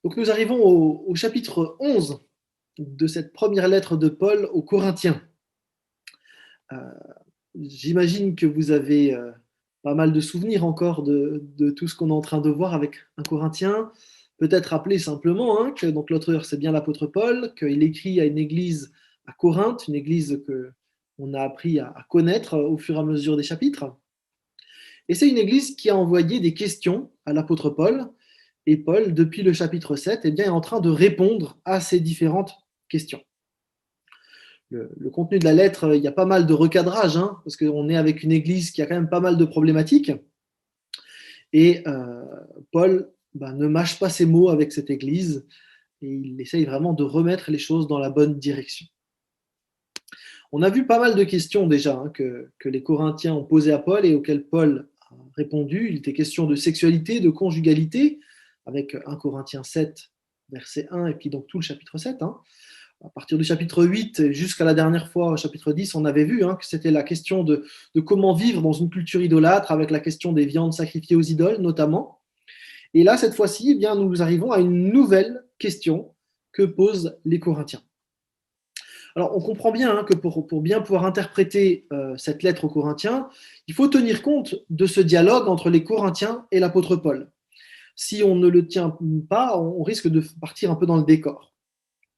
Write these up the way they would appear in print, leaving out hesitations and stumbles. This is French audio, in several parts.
Donc nous arrivons au chapitre 11 de cette première lettre de Paul aux Corinthiens. Euh, J'imagine que vous avez pas mal de souvenirs encore de tout ce qu'on est en train de voir avec un Corinthien. Peut-être rappeler simplement que donc l'auteur, c'est bien l'apôtre Paul, qu'il écrit à une église à Corinthe, une église que on a appris à connaître au fur et à mesure des chapitres. Et c'est une église qui a envoyé des questions à l'apôtre Paul. Et Paul, depuis le chapitre 7, eh bien, est en train de répondre à ces différentes questions. Le contenu de la lettre, il y a pas mal de recadrage, parce qu'on est avec une église qui a quand même pas mal de problématiques. Et Paul ne mâche pas ses mots avec cette église et il essaye vraiment de remettre les choses dans la bonne direction. On a vu pas mal de questions déjà que les Corinthiens ont posées à Paul et auxquelles Paul a répondu. Il était question de sexualité, de conjugalité, avec 1 Corinthiens 7, verset 1, et puis donc tout le chapitre 7. À partir du chapitre 8 jusqu'à la dernière fois, au chapitre 10, on avait vu que c'était la question de comment vivre dans une culture idolâtre, avec la question des viandes sacrifiées aux idoles notamment. Et là, cette fois-ci, eh bien, nous arrivons à une nouvelle question que posent les Corinthiens. Alors, on comprend bien que pour bien pouvoir interpréter cette lettre aux Corinthiens, il faut tenir compte de ce dialogue entre les Corinthiens et l'apôtre Paul. Si on ne le tient pas, on risque de partir un peu dans le décor.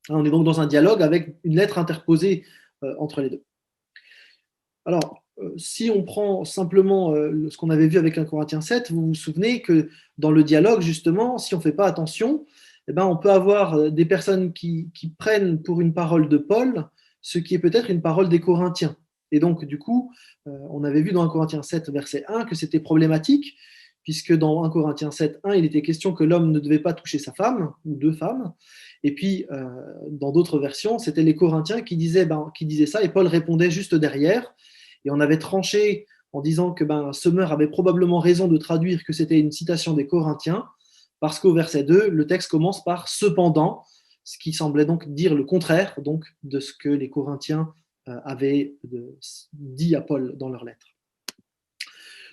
On est donc dans un dialogue avec une lettre interposée entre les deux. Alors, si on prend simplement ce qu'on avait vu avec 1 Corinthiens 7, vous vous souvenez que dans le dialogue, justement, si on ne fait pas attention, eh ben, on peut avoir des personnes qui prennent pour une parole de Paul ce qui est peut-être une parole des Corinthiens. Et donc, du coup, on avait vu dans 1 Corinthiens 7, verset 1, que c'était problématique, puisque dans 1 Corinthiens 7, 1, il était question que l'homme ne devait pas toucher sa femme, ou deux femmes. Et puis, dans d'autres versions, c'était les Corinthiens qui disaient ça, et Paul répondait juste derrière. Et on avait tranché en disant que Sommer avait probablement raison de traduire que c'était une citation des Corinthiens, parce qu'au verset 2, le texte commence par « cependant », ce qui semblait donc dire le contraire donc, de ce que les Corinthiens avaient dit à Paul dans leur lettre.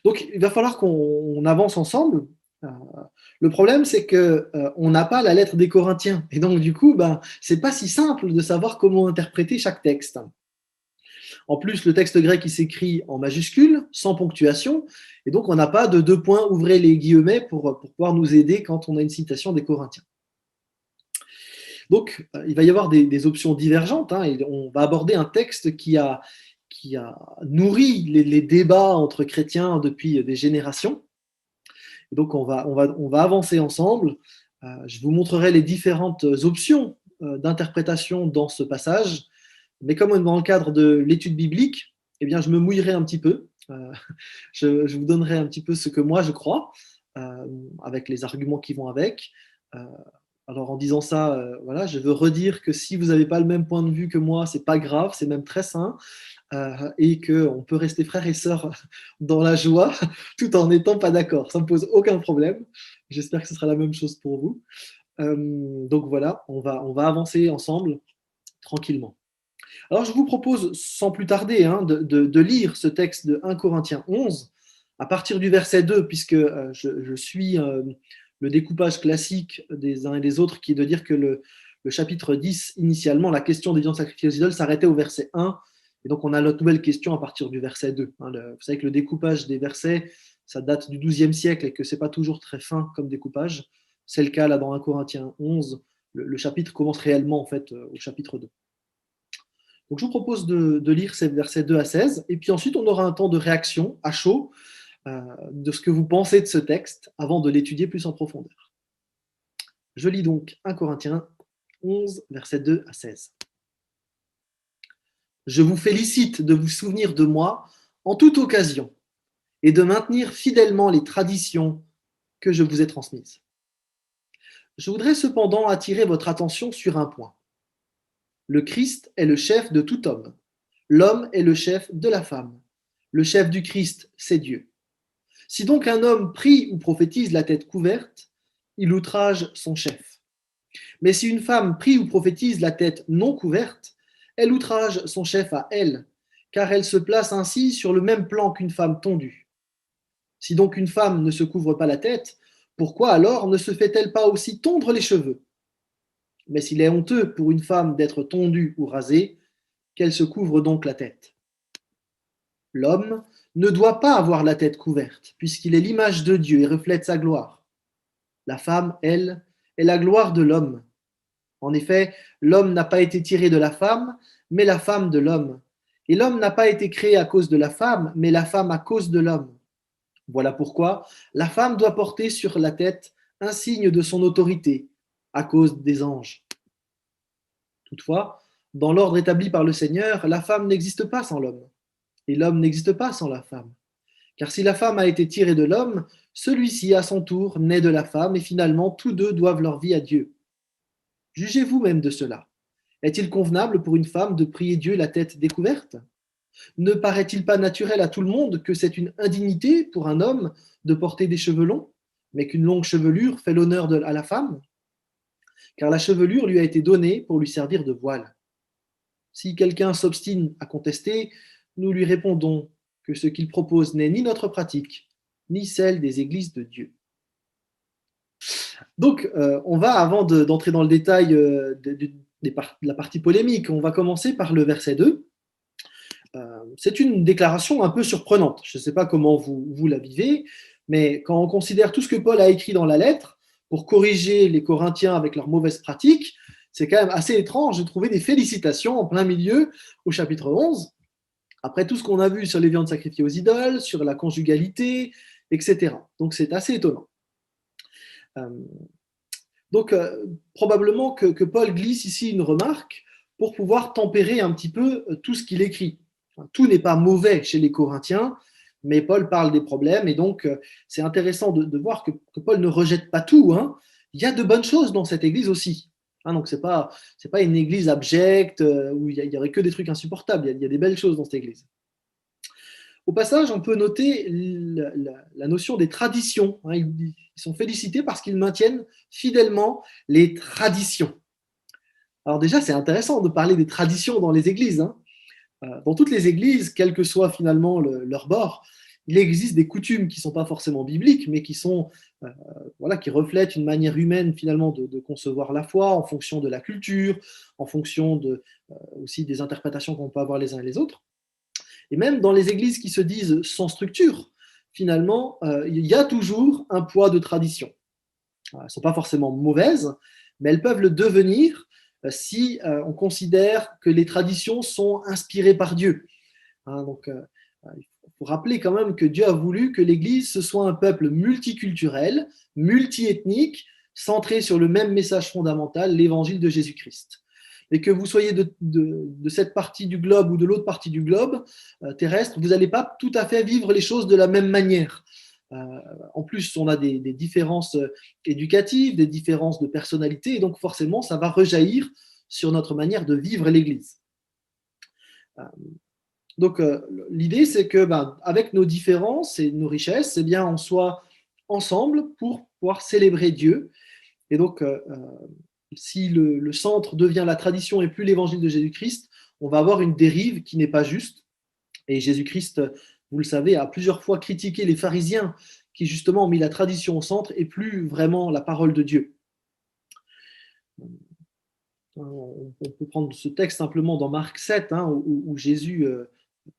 Donc, il va falloir qu'on avance ensemble. Le problème, c'est qu'on n'a pas la lettre des Corinthiens. Et donc, du coup, ce n'est pas si simple de savoir comment interpréter chaque texte. En plus, le texte grec, il s'écrit en majuscule, sans ponctuation, et donc on n'a pas de deux points, ouvrez les guillemets, pour pouvoir nous aider quand on a une citation des Corinthiens. Donc, il va y avoir des options divergentes, et on va aborder un texte qui a nourri les débats entre chrétiens depuis des générations. Et donc, on va avancer ensemble. Je vous montrerai les différentes options d'interprétation dans ce passage. Mais comme dans le cadre de l'étude biblique, eh bien, je me mouillerai un petit peu. Je vous donnerai un petit peu ce que moi je crois, avec les arguments qui vont avec. Alors en disant ça, voilà, je veux redire que si vous n'avez pas le même point de vue que moi, c'est pas grave, c'est même très sain, et qu'on peut rester frères et sœurs dans la joie tout en n'étant pas d'accord. Ça ne me pose aucun problème. J'espère que ce sera la même chose pour vous. Donc voilà, on va avancer ensemble tranquillement. Alors je vous propose sans plus tarder de lire ce texte de 1 Corinthiens 11 à partir du verset 2, puisque je suis le découpage classique des uns et des autres qui est de dire que le chapitre 10, initialement, la question des viandes sacrifiées aux idoles s'arrêtait au verset 1, et donc on a notre nouvelle question à partir du verset 2. Vous savez que le découpage des versets, ça date du XIIe siècle et que ce n'est pas toujours très fin comme découpage. C'est le cas là dans 1 Corinthiens 11, le chapitre commence réellement en fait au chapitre 2. Donc, je vous propose de lire ces versets 2 à 16, et puis ensuite, on aura un temps de réaction à chaud de ce que vous pensez de ce texte avant de l'étudier plus en profondeur. Je lis donc 1 Corinthiens 11, versets 2 à 16. Je vous félicite de vous souvenir de moi en toute occasion et de maintenir fidèlement les traditions que je vous ai transmises. Je voudrais cependant attirer votre attention sur un point. Le Christ est le chef de tout homme. L'homme est le chef de la femme. Le chef du Christ, c'est Dieu. Si donc un homme prie ou prophétise la tête couverte, il outrage son chef. Mais si une femme prie ou prophétise la tête non couverte, elle outrage son chef à elle, car elle se place ainsi sur le même plan qu'une femme tondue. Si donc une femme ne se couvre pas la tête, Pourquoi alors ne se fait-elle pas aussi tondre les cheveux? Mais s'il est honteux pour une femme d'être tondue ou rasée, qu'elle se couvre donc la tête. L'homme ne doit pas avoir la tête couverte, puisqu'il est l'image de Dieu et reflète sa gloire. La femme, elle, est la gloire de l'homme. En effet, l'homme n'a pas été tiré de la femme, mais la femme de l'homme. Et l'homme n'a pas été créé à cause de la femme, mais la femme à cause de l'homme. Voilà pourquoi la femme doit porter sur la tête un signe de son autorité, à cause des anges. Toutefois, dans l'ordre établi par le Seigneur, la femme n'existe pas sans l'homme, et l'homme n'existe pas sans la femme. Car si la femme a été tirée de l'homme, celui-ci, à son tour, naît de la femme, et finalement, tous deux doivent leur vie à Dieu. Jugez vous-même de cela. Est-il convenable pour une femme de prier Dieu la tête découverte? Ne paraît-il pas naturel à tout le monde que c'est une indignité pour un homme de porter des cheveux longs, mais qu'une longue chevelure fait l'honneur à la femme? Car la chevelure lui a été donnée pour lui servir de voile. Si quelqu'un s'obstine à contester, nous lui répondons que ce qu'il propose n'est ni notre pratique, ni celle des églises de Dieu. Donc, on va, avant d'entrer dans le détail de la partie polémique, on va commencer par le verset 2. C'est une déclaration un peu surprenante. Je ne sais pas comment vous la vivez, mais quand on considère tout ce que Paul a écrit dans la lettre pour corriger les Corinthiens avec leurs mauvaises pratiques, c'est quand même assez étrange de trouver des félicitations en plein milieu au chapitre 11, après tout ce qu'on a vu sur les viandes sacrifiées aux idoles, sur la conjugalité, etc. Donc c'est assez étonnant. Donc probablement que Paul glisse ici une remarque pour pouvoir tempérer un petit peu tout ce qu'il écrit. Tout n'est pas mauvais chez les Corinthiens, mais Paul parle des problèmes, et donc c'est intéressant de voir que Paul ne rejette pas tout, hein. Il y a de bonnes choses dans cette église aussi. Hein, donc c'est pas une église abjecte où il y aurait que des trucs insupportables. Il y a des belles choses dans cette église. Au passage, on peut noter la notion des traditions. Hein. Ils sont félicités parce qu'ils maintiennent fidèlement les traditions. Alors déjà, c'est intéressant de parler des traditions dans les églises, hein. Dans toutes les églises, quel que soit finalement leur bord, il existe des coutumes qui ne sont pas forcément bibliques, mais qui sont, qui reflètent une manière humaine finalement de concevoir la foi en fonction de la culture, en fonction aussi des interprétations qu'on peut avoir les uns et les autres. Et même dans les églises qui se disent sans structure, finalement, il y a toujours un poids de tradition. Elles ne sont pas forcément mauvaises, mais elles peuvent le devenir si on considère que les traditions sont inspirées par Dieu. Hein, donc, il faut rappeler quand même que Dieu a voulu que l'Église ce soit un peuple multiculturel, multiethnique, centré sur le même message fondamental, l'évangile de Jésus-Christ. Et que vous soyez de cette partie du globe ou de l'autre partie du globe terrestre, vous n'allez pas tout à fait vivre les choses de la même manière. En plus, on a des différences éducatives, des différences de personnalité, et donc forcément, ça va rejaillir sur notre manière de vivre l'Église. Donc, l'idée, c'est que, avec nos différences et nos richesses, eh bien, on soit ensemble pour pouvoir célébrer Dieu. Et donc, si le centre devient la tradition et plus l'évangile de Jésus-Christ, on va avoir une dérive qui n'est pas juste. Et Jésus-Christ, vous le savez, a plusieurs fois critiqué les pharisiens qui justement ont mis la tradition au centre et plus vraiment la parole de Dieu. On peut prendre ce texte simplement dans Marc 7, hein, où Jésus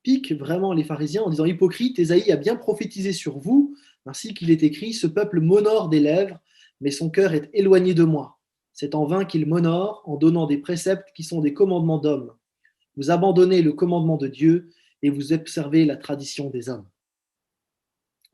pique vraiment les pharisiens en disant « Hypocrite, Ésaïe a bien prophétisé sur vous, ainsi qu'il est écrit, ce peuple m'honore des lèvres, mais son cœur est éloigné de moi. C'est en vain qu'il m'honore en donnant des préceptes qui sont des commandements d'hommes. Vous abandonnez le commandement de Dieu et vous observez la tradition des hommes. »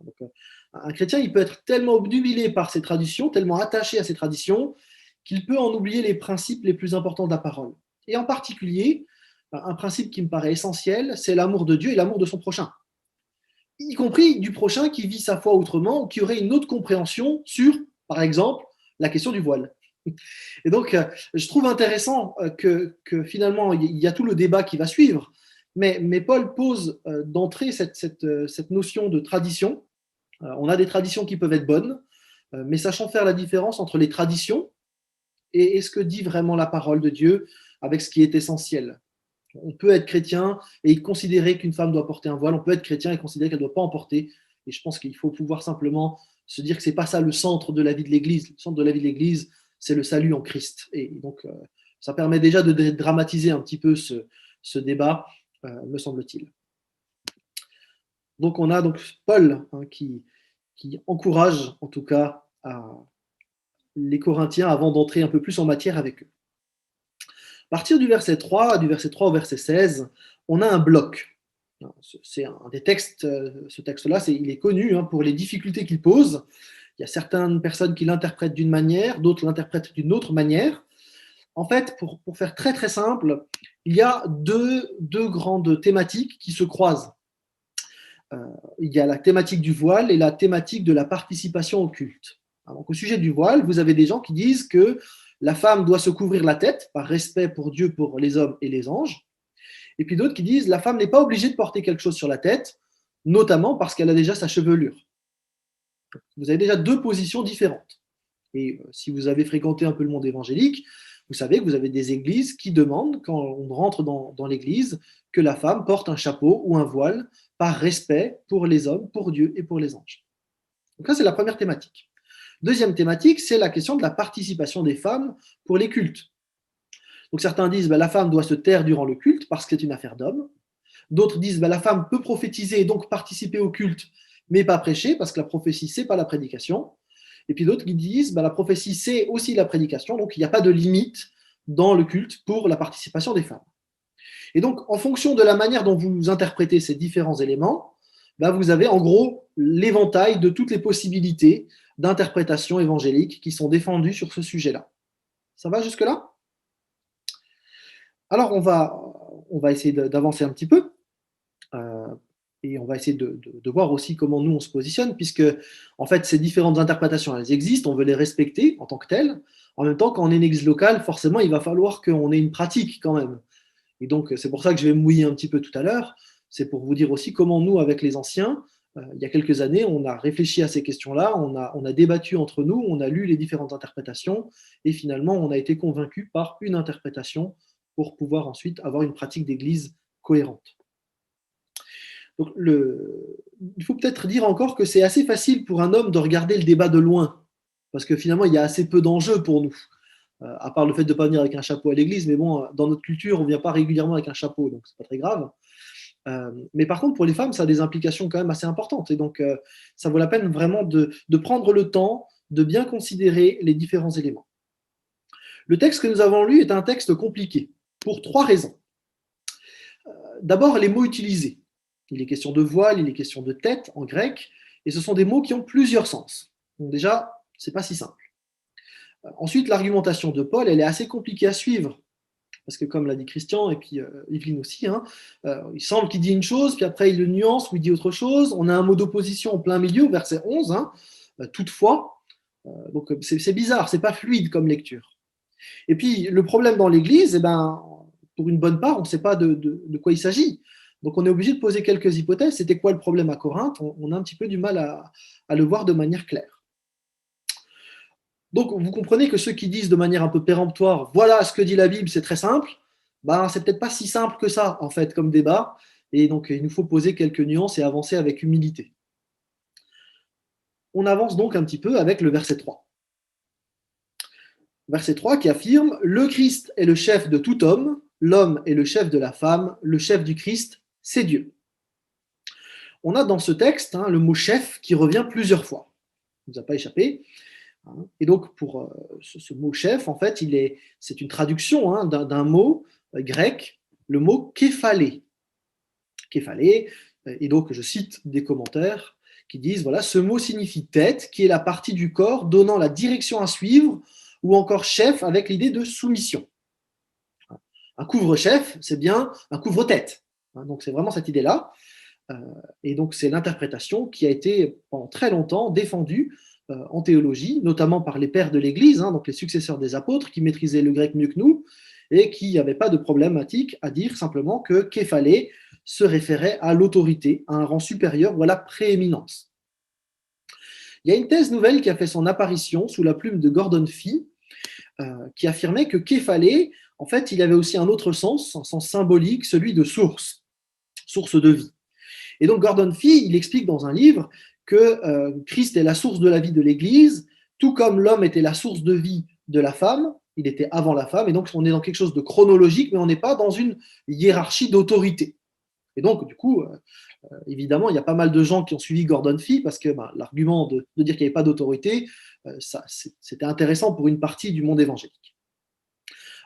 Donc, un chrétien, il peut être tellement obnubilé par ses traditions, tellement attaché à ses traditions, qu'il peut en oublier les principes les plus importants de la parole. Et en particulier, un principe qui me paraît essentiel, c'est l'amour de Dieu et l'amour de son prochain. Y compris du prochain qui vit sa foi autrement ou qui aurait une autre compréhension sur, par exemple, la question du voile. Et donc, je trouve intéressant que finalement, il y a tout le débat qui va suivre, mais Paul pose d'entrée cette notion de tradition. On a des traditions qui peuvent être bonnes, mais sachant faire la différence entre les traditions et ce que dit vraiment la parole de Dieu avec ce qui est essentiel. On peut être chrétien et considérer qu'une femme doit porter un voile, on peut être chrétien et considérer qu'elle ne doit pas en porter, et je pense qu'il faut pouvoir simplement se dire que ce n'est pas ça le centre de la vie de l'Église. Le centre de la vie de l'Église, c'est le salut en Christ. Et donc, ça permet déjà de dramatiser un petit peu ce débat, me semble-t-il. Donc, on a donc Paul qui encourage, en tout cas, les Corinthiens avant d'entrer un peu plus en matière avec eux. À partir du verset 3 au verset 16, on a un bloc. C'est un des textes, ce texte-là, il est connu pour les difficultés qu'il pose. Il y a certaines personnes qui l'interprètent d'une manière, d'autres l'interprètent d'une autre manière. En fait, pour faire très très simple, il y a deux grandes thématiques qui se croisent. Il y a la thématique du voile et la thématique de la participation au culte. Donc, au sujet du voile, vous avez des gens qui disent que la femme doit se couvrir la tête par respect pour Dieu, pour les hommes et les anges. Et puis d'autres qui disent que la femme n'est pas obligée de porter quelque chose sur la tête, notamment parce qu'elle a déjà sa chevelure. Vous avez déjà deux positions différentes. Et si vous avez fréquenté un peu le monde évangélique, vous savez que vous avez des églises qui demandent, quand on rentre dans l'église, que la femme porte un chapeau ou un voile par respect pour les hommes, pour Dieu et pour les anges. Donc ça, c'est la première thématique. Deuxième thématique, c'est la question de la participation des femmes pour les cultes. Donc certains disent la femme doit se taire durant le culte parce que c'est une affaire d'homme. D'autres disent la femme peut prophétiser et donc participer au culte, mais pas prêcher parce que la prophétie, c'est pas la prédication. Et puis d'autres qui disent la prophétie, c'est aussi la prédication, donc il n'y a pas de limite dans le culte pour la participation des femmes. Et donc, en fonction de la manière dont vous interprétez ces différents éléments, vous avez en gros l'éventail de toutes les possibilités d'interprétation évangélique qui sont défendues sur ce sujet-là. Ça va jusque-là ? Alors, on va essayer d'avancer un petit peu. Et on va essayer de voir aussi comment nous on se positionne, puisque en fait ces différentes interprétations elles existent, on veut les respecter en tant que telles. En même temps, quand on est une église locale, forcément il va falloir qu'on ait une pratique quand même. Et donc c'est pour ça que je vais me mouiller un petit peu tout à l'heure. C'est pour vous dire aussi comment nous, avec les anciens, il y a quelques années, on a réfléchi à ces questions-là, on a débattu entre nous, on a lu les différentes interprétations, et finalement on a été convaincus par une interprétation pour pouvoir ensuite avoir une pratique d'église cohérente. Donc il faut peut-être dire encore que c'est assez facile pour un homme de regarder le débat de loin, parce que finalement, il y a assez peu d'enjeux pour nous, à part le fait de ne pas venir avec un chapeau à l'église, mais bon, dans notre culture, on ne vient pas régulièrement avec un chapeau, donc ce n'est pas très grave. Mais par contre, pour les femmes, ça a des implications quand même assez importantes, et donc ça vaut la peine vraiment de prendre le temps de bien considérer les différents éléments. Le texte que nous avons lu est un texte compliqué, pour trois raisons. D'abord, les mots utilisés. Il est question de voile, il est question de tête en grec, et ce sont des mots qui ont plusieurs sens. Donc déjà, ce n'est pas si simple. Ensuite, l'argumentation de Paul, elle est assez compliquée à suivre, parce que comme l'a dit Christian, et puis Yveline aussi, il semble qu'il dit une chose, puis après il le nuance ou il dit autre chose. On a un mot d'opposition en plein milieu, verset 11, toutefois. Donc c'est bizarre, c'est pas fluide comme lecture. Et puis le problème dans l'Église, pour une bonne part, on ne sait pas de quoi il s'agit. Donc, on est obligé de poser quelques hypothèses. C'était quoi le problème à Corinthe ? On a un petit peu du mal à le voir de manière claire. Donc, vous comprenez que ceux qui disent de manière un peu péremptoire, voilà ce que dit la Bible, c'est très simple, c'est peut-être pas si simple que ça, en fait, comme débat. Et donc, il nous faut poser quelques nuances et avancer avec humilité. On avance donc un petit peu avec le verset 3. Verset 3 qui affirme « Le Christ est le chef de tout homme, l'homme est le chef de la femme, le chef du Christ, c'est Dieu. » On a dans ce texte le mot chef qui revient plusieurs fois. Il ne nous a pas échappé. Et donc, pour ce mot chef, en fait, c'est une traduction d'un mot grec, le mot képhalé. Képhalé, et donc je cite des commentaires qui disent voilà, ce mot signifie tête, qui est la partie du corps donnant la direction à suivre, ou encore chef avec l'idée de soumission. Un couvre-chef, c'est bien un couvre-tête. Donc c'est vraiment cette idée-là. Et donc c'est l'interprétation qui a été pendant très longtemps défendue en théologie, notamment par les pères de l'Église, donc les successeurs des apôtres, qui maîtrisaient le grec mieux que nous, et qui n'avaient pas de problématique à dire simplement que képhalé se référait à l'autorité, à un rang supérieur ou à la prééminence. Il y a une thèse nouvelle qui a fait son apparition sous la plume de Gordon Fee, qui affirmait que képhalé, en fait, il avait aussi un autre sens, un sens symbolique, celui de source de vie. Et donc Gordon Fee, il explique dans un livre que Christ est la source de la vie de l'Église, tout comme l'homme était la source de vie de la femme, il était avant la femme, et donc on est dans quelque chose de chronologique, mais on n'est pas dans une hiérarchie d'autorité. Et donc, du coup, évidemment, il y a pas mal de gens qui ont suivi Gordon Fee, parce que l'argument de dire qu'il n'y avait pas d'autorité, c'était intéressant pour une partie du monde évangélique.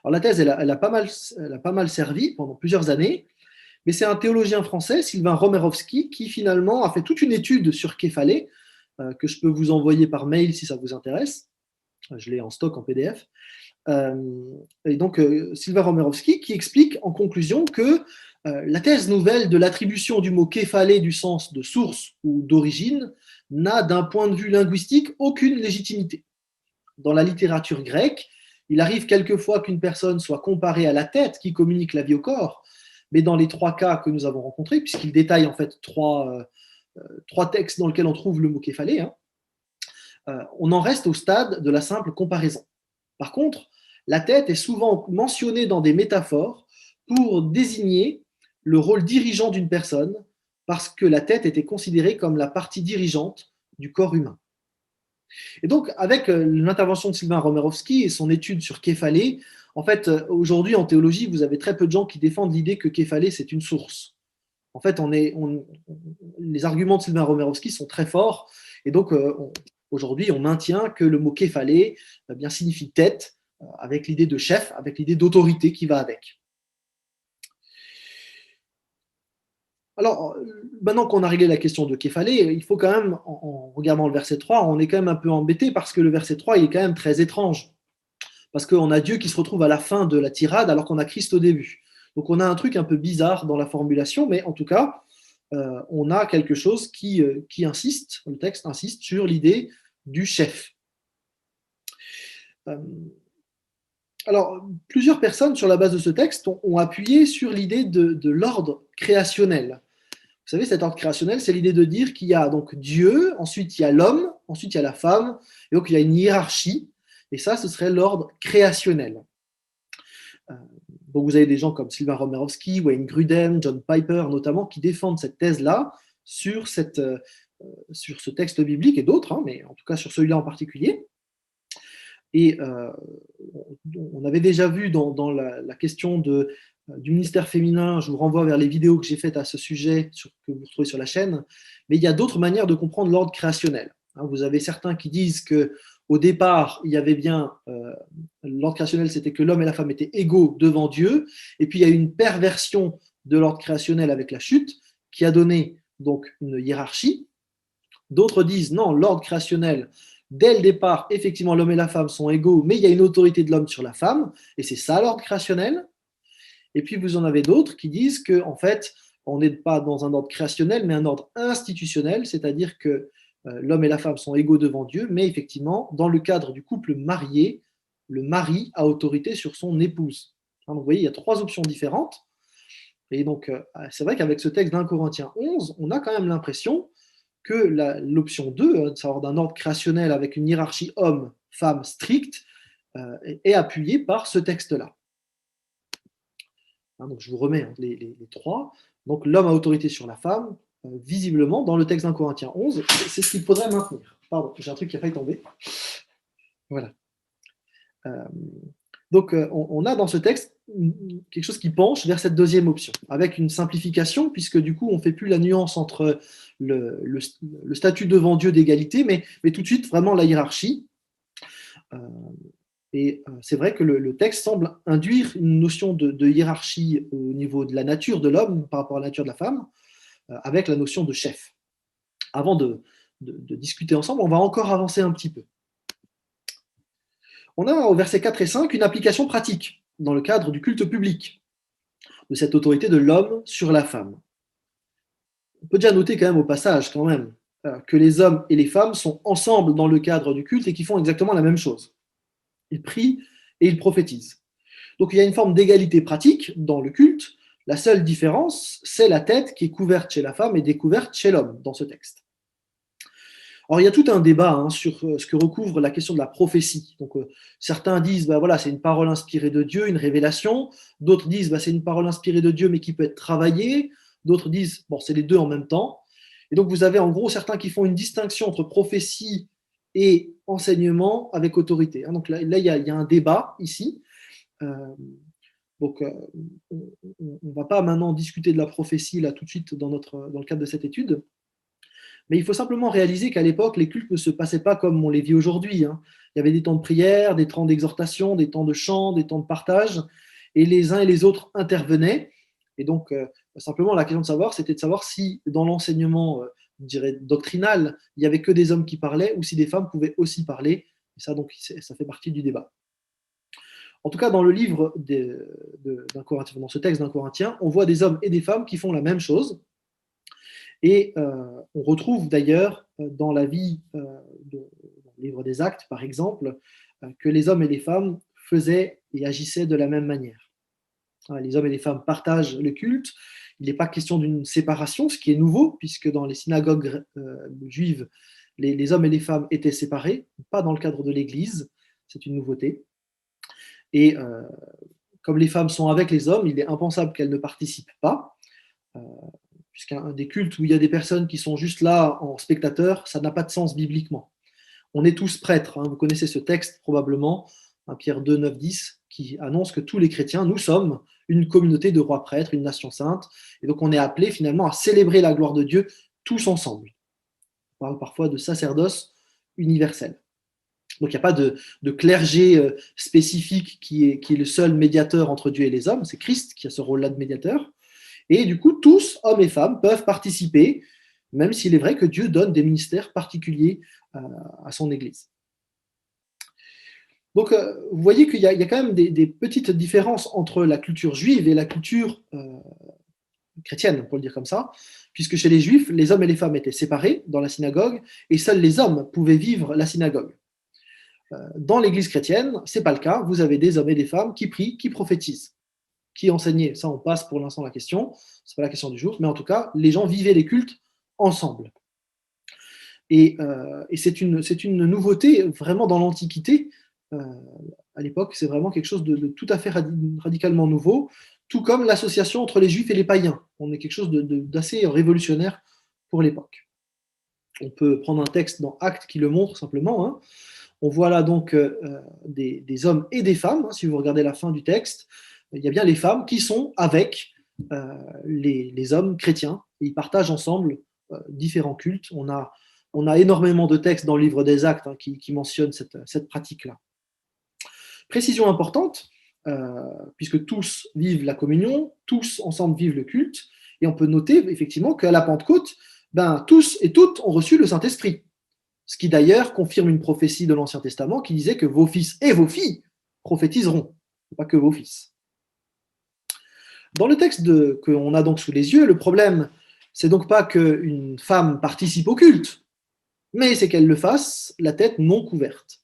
Alors la thèse, elle a pas mal servi pendant plusieurs années, mais c'est un théologien français, Sylvain Romerovski, qui finalement a fait toute une étude sur Képhalé, que je peux vous envoyer par mail si ça vous intéresse. Je l'ai en stock en PDF. Et donc, Sylvain Romerovski qui explique en conclusion que la thèse nouvelle de l'attribution du mot képhalé du sens de source ou d'origine n'a d'un point de vue linguistique aucune légitimité. Dans la littérature grecque, il arrive quelquefois qu'une personne soit comparée à la tête qui communique la vie au corps, mais dans les trois cas que nous avons rencontrés, puisqu'il détaille en fait trois textes dans lesquels on trouve le mot képhalé, on en reste au stade de la simple comparaison. Par contre, la tête est souvent mentionnée dans des métaphores pour désigner le rôle dirigeant d'une personne, parce que la tête était considérée comme la partie dirigeante du corps humain. Et donc, avec l'intervention de Sylvain Romerovski et son étude sur Képhalé, en fait, aujourd'hui en théologie, vous avez très peu de gens qui défendent l'idée que Képhalé, c'est une source. En fait, les arguments de Sylvain Romerovski sont très forts, et donc aujourd'hui, on maintient que le mot Képhalé bien signifie tête, avec l'idée de chef, avec l'idée d'autorité qui va avec. Alors, maintenant qu'on a réglé la question de Képhalé, il faut quand même, en regardant le verset 3, on est quand même un peu embêté parce que le verset 3, il est quand même très étrange. Parce qu'on a Dieu qui se retrouve à la fin de la tirade alors qu'on a Christ au début. Donc on a un truc un peu bizarre dans la formulation, mais en tout cas, on a quelque chose qui insiste, le texte insiste sur l'idée du chef. Alors, plusieurs personnes, sur la base de ce texte, ont appuyé sur l'idée de l'ordre créationnel. Vous savez, cet ordre créationnel, c'est l'idée de dire qu'il y a donc Dieu, ensuite il y a l'homme, ensuite il y a la femme, et donc il y a une hiérarchie, et ça, ce serait l'ordre créationnel. Donc vous avez des gens comme Sylvain Romerovski, Wayne Grudem, John Piper notamment, qui défendent cette thèse-là sur ce texte biblique et d'autres, mais en tout cas sur celui-là en particulier. Et on avait déjà vu dans la question du ministère féminin, je vous renvoie vers les vidéos que j'ai faites à ce sujet, que vous retrouvez sur la chaîne, mais il y a d'autres manières de comprendre l'ordre créationnel. Vous avez certains qui disent qu'au départ, il y avait bien, l'ordre créationnel, c'était que l'homme et la femme étaient égaux devant Dieu, et puis il y a eu une perversion de l'ordre créationnel avec la chute, qui a donné donc une hiérarchie. D'autres disent non, l'ordre créationnel, dès le départ, effectivement, l'homme et la femme sont égaux, mais il y a une autorité de l'homme sur la femme, et c'est ça l'ordre créationnel. Et puis vous en avez d'autres qui disent que, en fait, on n'est pas dans un ordre créationnel, mais un ordre institutionnel, c'est-à-dire que l'homme et la femme sont égaux devant Dieu, mais effectivement, dans le cadre du couple marié, le mari a autorité sur son épouse. Donc vous voyez, il y a trois options différentes. Et donc, c'est vrai qu'avec ce texte d'un Corinthiens 11, on a quand même l'impression que l'option 2, savoir d'un ordre créationnel avec une hiérarchie homme-femme stricte, est appuyée par ce texte-là. Donc je vous remets les trois. Donc l'homme a autorité sur la femme, visiblement, dans le texte d'un Corinthiens 11, c'est ce qu'il faudrait maintenir. Pardon, j'ai un truc qui a failli tomber. Voilà. Donc on a dans ce texte quelque chose qui penche vers cette deuxième option, avec une simplification, puisque du coup on ne fait plus la nuance entre le statut devant Dieu d'égalité, mais tout de suite vraiment la hiérarchie. Et c'est vrai que le texte semble induire une notion de hiérarchie au niveau de la nature de l'homme par rapport à la nature de la femme, avec la notion de chef. Avant de discuter ensemble, on va encore avancer un petit peu. On a au verset 4 et 5 une application pratique dans le cadre du culte public de cette autorité de l'homme sur la femme. On peut déjà noter quand même au passage quand même que les hommes et les femmes sont ensemble dans le cadre du culte et qu'ils font exactement la même chose. Ils prient et ils prophétisent. Donc il y a une forme d'égalité pratique dans le culte. La seule différence, c'est la tête qui est couverte chez la femme et découverte chez l'homme dans ce texte. Alors il y a tout un débat sur ce que recouvre la question de la prophétie. Donc certains disent voilà, c'est une parole inspirée de Dieu, une révélation. D'autres disent c'est une parole inspirée de Dieu mais qui peut être travaillée. D'autres disent c'est les deux en même temps. Et donc, vous avez en gros certains qui font une distinction entre prophétie et enseignement avec autorité. Donc là, il y a un débat ici. Euh, donc, on ne va pas maintenant discuter de la prophétie là tout de suite dans le cadre de cette étude. Mais il faut simplement réaliser qu'à l'époque, les cultes ne se passaient pas comme on les vit aujourd'hui. Il y avait des temps de prière, des temps d'exhortation, des temps de chant, des temps de partage, et les uns et les autres intervenaient. Et donc, simplement, la question de savoir, c'était de savoir si dans l'enseignement, je dirais, doctrinal, il n'y avait que des hommes qui parlaient, ou si des femmes pouvaient aussi parler. Et ça, donc, ça fait partie du débat. En tout cas, dans le livre d'un Corinthien, dans ce texte d'un Corinthien, on voit des hommes et des femmes qui font la même chose. Et on retrouve d'ailleurs dans la vie, dans le livre des Actes, par exemple, que les hommes et les femmes faisaient et agissaient de la même manière. Les hommes et les femmes partagent le culte. Il n'est pas question d'une séparation, ce qui est nouveau, puisque dans les synagogues juives, les hommes et les femmes étaient séparés, pas dans le cadre de l'Église, c'est une nouveauté. Et comme les femmes sont avec les hommes, il est impensable qu'elles ne participent pas, puisqu'un des cultes où il y a des personnes qui sont juste là en spectateurs, ça n'a pas de sens bibliquement. On est tous prêtres, vous connaissez ce texte probablement, Pierre 2, 9, 10, qui annonce que tous les chrétiens, nous sommes une communauté de rois prêtres, une nation sainte, et donc on est appelé finalement à célébrer la gloire de Dieu tous ensemble. On parle parfois de sacerdoce universel. Donc il n'y a pas de clergé spécifique qui est le seul médiateur entre Dieu et les hommes, c'est Christ qui a ce rôle-là de médiateur. Et du coup, tous, hommes et femmes, peuvent participer, même s'il est vrai que Dieu donne des ministères particuliers à son Église. Donc, vous voyez qu'il y a quand même des petites différences entre la culture juive et la culture chrétienne, pour le dire comme ça, puisque chez les Juifs, les hommes et les femmes étaient séparés dans la synagogue, et seuls les hommes pouvaient vivre la synagogue. Dans l'Église chrétienne, ce n'est pas le cas. Vous avez des hommes et des femmes qui prient, qui prophétisent, qui enseignaient. Ça, on passe pour l'instant la question. Ce n'est pas la question du jour, mais en tout cas, les gens vivaient les cultes ensemble. Et c'est une nouveauté vraiment dans l'Antiquité. À l'époque, c'est vraiment quelque chose de tout à fait radicalement nouveau, tout comme l'association entre les Juifs et les païens. On est quelque chose d'assez révolutionnaire pour l'époque. On peut prendre un texte dans Actes qui le montre simplement. On voit là donc des hommes et des femmes. Si vous regardez la fin du texte, il y a bien les femmes qui sont avec les hommes chrétiens. Et ils partagent ensemble différents cultes. On a énormément de textes dans le livre des Actes qui mentionnent cette pratique-là. Précision importante, puisque tous vivent la communion, tous ensemble vivent le culte, et on peut noter effectivement qu'à la Pentecôte, tous et toutes ont reçu le Saint-Esprit. Ce qui d'ailleurs confirme une prophétie de l'Ancien Testament qui disait que vos fils et vos filles prophétiseront, pas que vos fils. Dans le texte qu'on a donc sous les yeux, le problème, c'est donc pas qu'une femme participe au culte, mais c'est qu'elle le fasse la tête non couverte.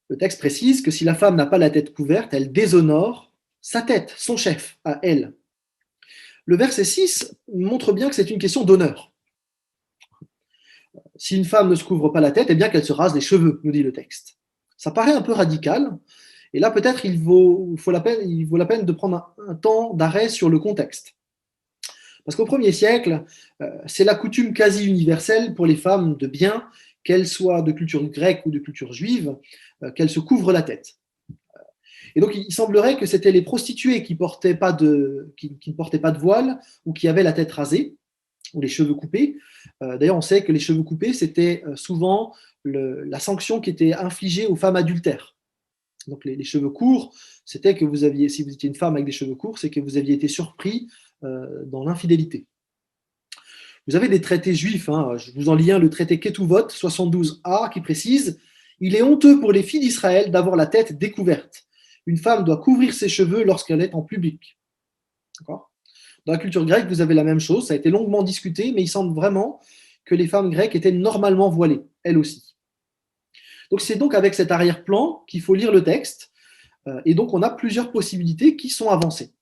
Le texte précise que si la femme n'a pas la tête couverte, elle déshonore sa tête, son chef, à elle. Le verset 6 montre bien que c'est une question d'honneur. Si une femme ne se couvre pas la tête, eh bien qu'elle se rase les cheveux, nous dit le texte. Ça paraît un peu radical, et là peut-être il vaut la peine de prendre un temps d'arrêt sur le contexte. Parce qu'au 1er siècle, c'est la coutume quasi universelle pour les femmes de bien, qu'elles soient de culture grecque ou de culture juive, qu'elles se couvrent la tête. Et donc il semblerait que c'était les prostituées qui ne portaient pas de voile ou qui avaient la tête rasée, ou les cheveux coupés. D'ailleurs, on sait que les cheveux coupés, c'était souvent la sanction qui était infligée aux femmes adultères. Donc les cheveux courts, c'était que si vous étiez une femme avec des cheveux courts, c'est que vous aviez été surpris dans l'infidélité. Vous avez des traités juifs, je vous en lis un, le traité Ketuvot 72a, qui précise « Il est honteux pour les filles d'Israël d'avoir la tête découverte. Une femme doit couvrir ses cheveux lorsqu'elle est en public. » D'accord ? Dans la culture grecque, vous avez la même chose, ça a été longuement discuté, mais il semble vraiment que les femmes grecques étaient normalement voilées, elles aussi. Donc c'est donc avec cet arrière-plan qu'il faut lire le texte, et donc on a plusieurs possibilités qui sont avancées.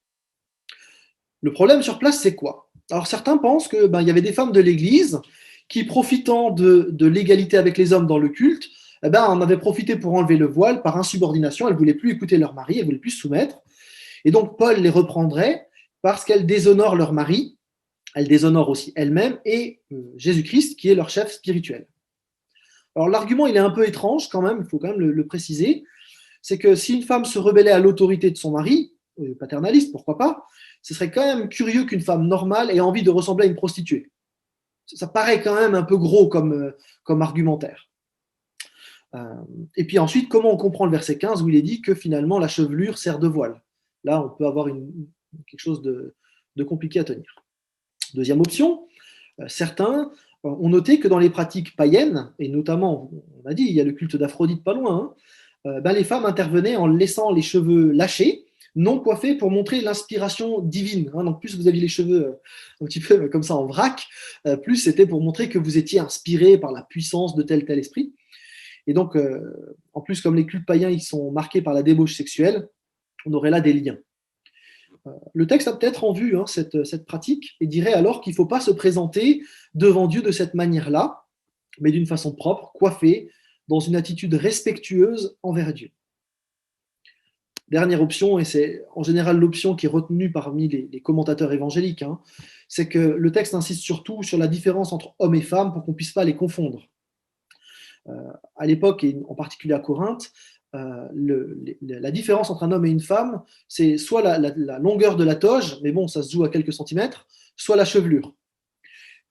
Le problème sur place, c'est quoi ? Alors certains pensent qu'il y avait des femmes de l'Église qui, profitant de l'égalité avec les hommes dans le culte, en avaient profité pour enlever le voile par insubordination, elles ne voulaient plus écouter leur mari, elles ne voulaient plus se soumettre, et donc Paul les reprendrait parce qu'elles déshonorent leur mari, elles déshonorent aussi elles-mêmes et Jésus-Christ qui est leur chef spirituel. Alors l'argument il est un peu étrange quand même, il faut quand même le préciser, c'est que si une femme se rebellait à l'autorité de son mari, paternaliste, pourquoi pas, ce serait quand même curieux qu'une femme normale ait envie de ressembler à une prostituée. Ça paraît quand même un peu gros comme argumentaire. Et puis ensuite, comment on comprend le verset 15 où il est dit que finalement la chevelure sert de voile? Là, on peut avoir quelque chose de compliqué à tenir. Deuxième option, certains ont noté que dans les pratiques païennes, et notamment, on a dit, il y a le culte d'Aphrodite pas loin, les femmes intervenaient en laissant les cheveux lâchés, non coiffés, pour montrer l'inspiration divine. Donc plus vous aviez les cheveux un petit peu comme ça en vrac, plus c'était pour montrer que vous étiez inspiré par la puissance de tel esprit. Et donc, en plus, comme les cultes païens ils sont marqués par la débauche sexuelle, on aurait là des liens. Le texte a peut-être en vue cette pratique et dirait alors qu'il ne faut pas se présenter devant Dieu de cette manière-là, mais d'une façon propre, coiffée, dans une attitude respectueuse envers Dieu. Dernière option, et c'est en général l'option qui est retenue parmi les commentateurs évangéliques, c'est que le texte insiste surtout sur la différence entre hommes et femmes pour qu'on ne puisse pas les confondre. À l'époque, et en particulier à Corinthe, la différence entre un homme et une femme, c'est soit la longueur de la toge, mais bon, ça se joue à quelques centimètres, soit la chevelure.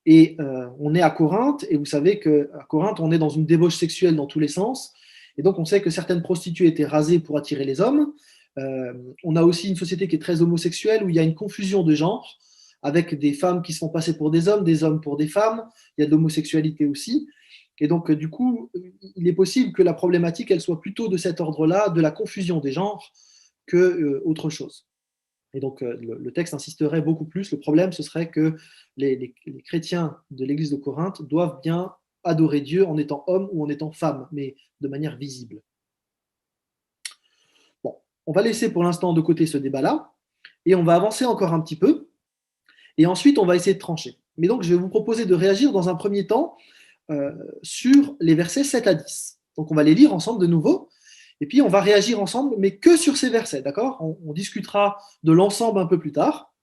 Et on est à Corinthe, et vous savez qu'à Corinthe, on est dans une débauche sexuelle dans tous les sens, et donc on sait que certaines prostituées étaient rasées pour attirer les hommes. On a aussi une société qui est très homosexuelle, où il y a une confusion de genre, avec des femmes qui se font passer pour des hommes pour des femmes, il y a de l'homosexualité aussi. Et donc, du coup, il est possible que la problématique, elle soit plutôt de cet ordre-là, de la confusion des genres, que autre chose. Et donc, le texte insisterait beaucoup plus. Le problème, ce serait que les chrétiens de l'église de Corinthe doivent bien adorer Dieu en étant homme ou en étant femme, mais de manière visible. Bon, on va laisser pour l'instant de côté ce débat-là, et on va avancer encore un petit peu, et ensuite, on va essayer de trancher. Mais donc, je vais vous proposer de réagir dans un premier temps sur les versets 7 à 10. Donc on va les lire ensemble de nouveau, et puis on va réagir ensemble, mais que sur ces versets, d'accord ? On discutera de l'ensemble un peu plus tard.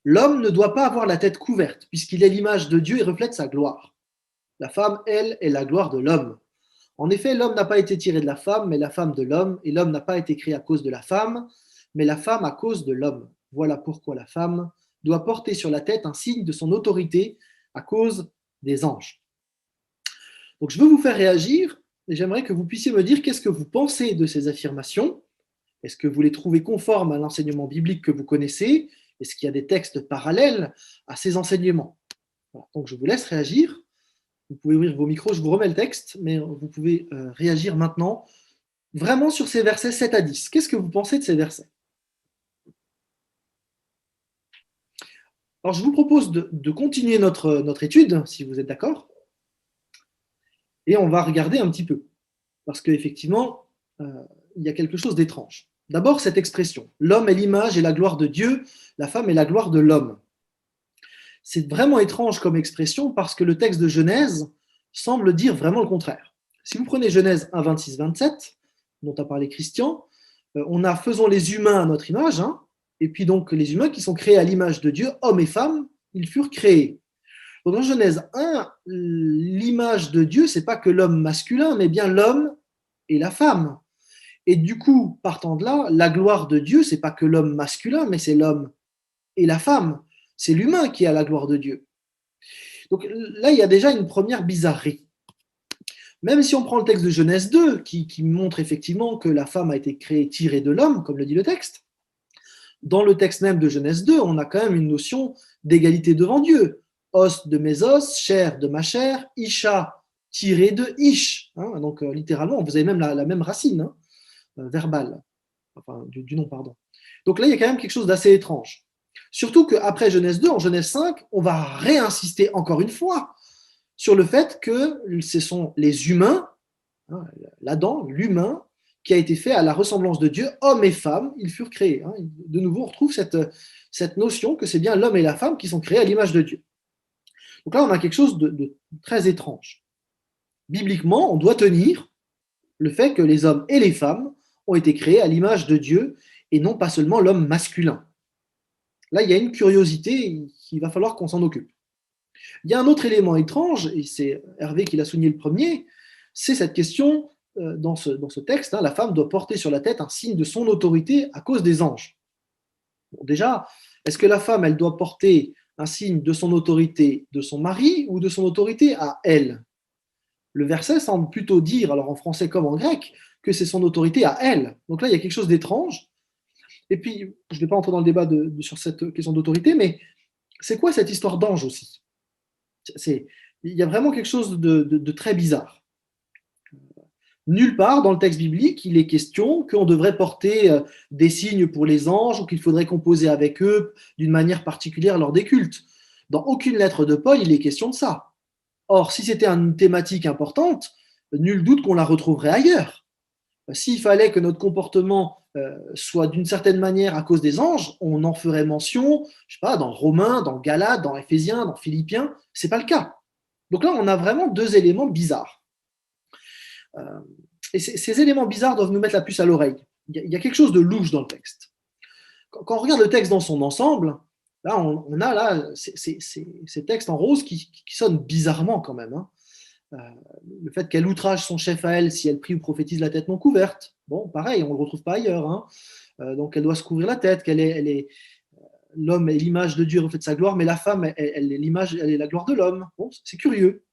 L'homme ne doit pas avoir la tête couverte, puisqu'il est l'image de Dieu et reflète sa gloire. La femme, elle, est la gloire de l'homme. En effet, l'homme n'a pas été tiré de la femme, mais la femme de l'homme, et l'homme n'a pas été créé à cause de la femme, mais la femme à cause de l'homme. Voilà pourquoi la femme doit porter sur la tête un signe de son autorité à cause des anges. Donc je veux vous faire réagir et j'aimerais que vous puissiez me dire qu'est-ce que vous pensez de ces affirmations. Est-ce que vous les trouvez conformes à l'enseignement biblique que vous connaissez? Est-ce qu'il y a des textes parallèles à ces enseignements? Voilà, donc je vous laisse réagir. Vous pouvez ouvrir vos micros, je vous remets le texte, mais vous pouvez réagir maintenant vraiment sur ces versets 7 à 10. Qu'est-ce que vous pensez de ces versets? Alors je vous propose de continuer notre étude, si vous êtes d'accord. Et on va regarder un petit peu, parce qu'effectivement, il y a quelque chose d'étrange. D'abord, cette expression, l'homme est l'image et la gloire de Dieu, la femme est la gloire de l'homme. C'est vraiment étrange comme expression parce que le texte de Genèse semble dire vraiment le contraire. Si vous prenez Genèse 1, 26, 27, dont a parlé Christian, on a faisons les humains à notre image, et puis donc les humains qui sont créés à l'image de Dieu, hommes et femmes, ils furent créés. Donc dans Genèse 1, l'image de Dieu, c'est pas que l'homme masculin, mais bien l'homme et la femme. Et du coup, partant de là, la gloire de Dieu, c'est pas que l'homme masculin, mais c'est l'homme et la femme. C'est l'humain qui a la gloire de Dieu. Donc là, il y a déjà une première bizarrerie. Même si on prend le texte de Genèse 2, qui montre effectivement que la femme a été créée tirée de l'homme, comme le dit le texte, dans le texte même de Genèse 2, on a quand même une notion d'égalité devant Dieu. Os de mes os, chair de ma chair, Isha tiré de Ish. Donc littéralement, vous avez même la même racine verbale, enfin du nom, pardon. Donc là, il y a quand même quelque chose d'assez étrange. Surtout qu'après Genèse 2, en Genèse 5, on va réinsister encore une fois sur le fait que ce sont les humains, l'Adam, l'humain, qui a été fait à la ressemblance de Dieu, hommes et femmes, ils furent créés. De nouveau, on retrouve cette notion que c'est bien l'homme et la femme qui sont créés à l'image de Dieu. Donc là, on a quelque chose de très étrange. Bibliquement, on doit tenir le fait que les hommes et les femmes ont été créés à l'image de Dieu et non pas seulement l'homme masculin. Là, il y a une curiosité qu'il va falloir qu'on s'en occupe. Il y a un autre élément étrange, et c'est Hervé qui l'a souligné le premier, c'est cette question dans ce texte, hein, la femme doit porter sur la tête un signe de son autorité à cause des anges. Bon, déjà, est-ce que la femme, elle doit porter un signe de son autorité de son mari ou de son autorité à elle? Le verset semble plutôt dire, alors en français comme en grec, que c'est son autorité à elle. Donc là, il y a quelque chose d'étrange. Et puis, je ne vais pas entrer dans le débat sur cette question d'autorité, mais c'est quoi cette histoire d'ange aussi? Il y a vraiment quelque chose de très bizarre. Nulle part dans le texte biblique, il est question qu'on devrait porter des signes pour les anges ou qu'il faudrait composer avec eux d'une manière particulière lors des cultes. Dans aucune lettre de Paul, il est question de ça. Or, si c'était une thématique importante, nul doute qu'on la retrouverait ailleurs. S'il fallait que notre comportement soit d'une certaine manière à cause des anges, on en ferait mention, je sais pas, dans Romains, dans Galates, dans Éphésiens, dans Philippiens. C'est pas le cas. Donc là, on a vraiment deux éléments bizarres. Et ces éléments bizarres doivent nous mettre la puce à l'oreille. Il y a quelque chose de louche dans le texte. Quand on regarde le texte dans son ensemble, là, on a là ces textes en rose qui sonnent bizarrement quand même. Hein. Le fait qu'elle outrage son chef à elle si elle prie ou prophétise la tête non couverte. Bon, pareil, on ne le retrouve pas ailleurs. Hein. Donc elle doit se couvrir la tête, l'homme est l'image de Dieu, reflet de sa gloire, mais la femme, elle est la gloire de l'homme. Bon, c'est curieux.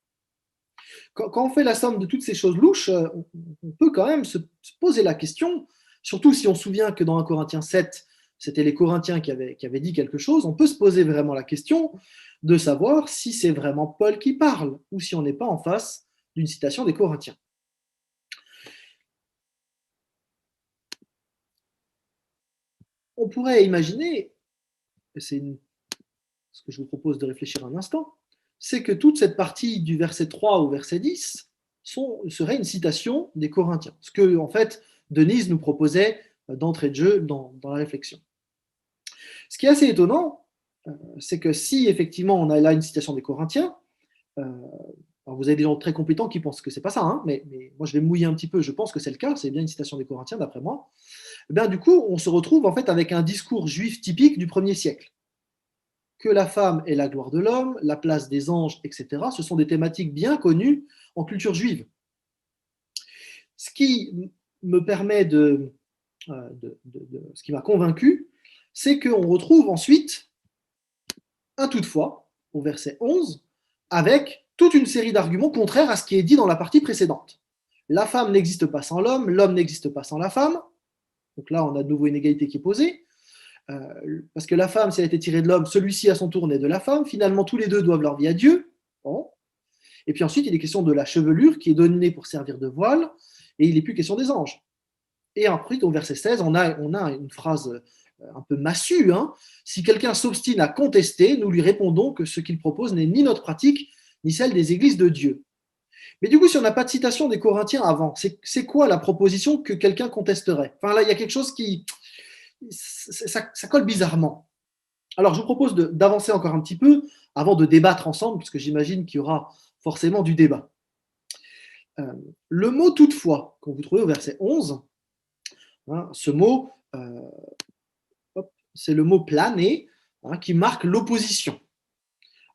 Quand on fait la somme de toutes ces choses louches, on peut quand même se poser la question, surtout si on se souvient que dans 1 Corinthiens 7, c'était les Corinthiens qui avaient dit quelque chose, on peut se poser vraiment la question de savoir si c'est vraiment Paul qui parle ou si on n'est pas en face d'une citation des Corinthiens. On pourrait imaginer, et c'est ce que je vous propose de réfléchir un instant, c'est que toute cette partie du verset 3 au verset 10 serait une citation des Corinthiens. Ce que, en fait, Denise nous proposait d'entrée de jeu dans la réflexion. Ce qui est assez étonnant, c'est que si effectivement on a là une citation des Corinthiens, alors vous avez des gens très compétents qui pensent que c'est pas ça, hein, mais moi je vais me mouiller un petit peu, je pense que c'est le cas, c'est bien une citation des Corinthiens d'après moi. Et bien, du coup, on se retrouve en fait avec un discours juif typique du 1er siècle. Que la femme est la gloire de l'homme, la place des anges, etc. Ce sont des thématiques bien connues en culture juive. Ce qui me permet ce qui m'a convaincu, c'est qu'on retrouve ensuite un toutefois, au verset 11, avec toute une série d'arguments contraires à ce qui est dit dans la partie précédente. La femme n'existe pas sans l'homme n'existe pas sans la femme. Donc là, on a de nouveau une égalité qui est posée. Parce que la femme, si elle a été tirée de l'homme, celui-ci à son tour naît de la femme. Finalement, tous les deux doivent leur vie à Dieu. Bon. Et puis ensuite, il est question de la chevelure qui est donnée pour servir de voile, et il n'est plus question des anges. Et après, au verset 16, on a une phrase un peu massue. Hein. Si quelqu'un s'obstine à contester, nous lui répondons que ce qu'il propose n'est ni notre pratique, ni celle des églises de Dieu. Mais du coup, si on n'a pas de citation des Corinthiens avant, c'est quoi la proposition que quelqu'un contesterait? Enfin là, il y a quelque chose qui... Ça colle bizarrement. Alors, je vous propose d'avancer encore un petit peu avant de débattre ensemble, parce que j'imagine qu'il y aura forcément du débat. Le mot toutefois, qu'on vous trouvez au verset 11, hein, ce mot, c'est le mot plané, hein, qui marque l'opposition.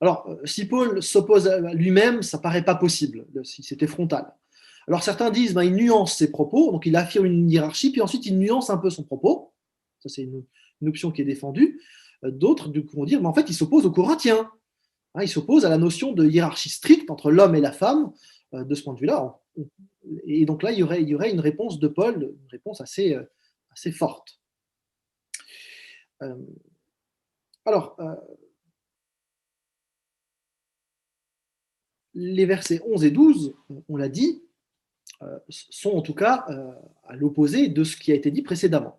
Alors, si Paul s'oppose à lui-même, ça ne paraît pas possible, si c'était frontal. Alors, certains disent il nuance ses propos, donc il affirme une hiérarchie, puis ensuite il nuance un peu son propos. Ça, c'est une option qui est défendue. D'autres vont dire, mais en fait, il s'oppose aux Corinthiens. Hein, il s'oppose à la notion de hiérarchie stricte entre l'homme et la femme, de ce point de vue-là. Et donc là, il y aurait une réponse de Paul, une réponse assez forte. Alors, les versets 11 et 12, on l'a dit, sont en tout cas à l'opposé de ce qui a été dit précédemment.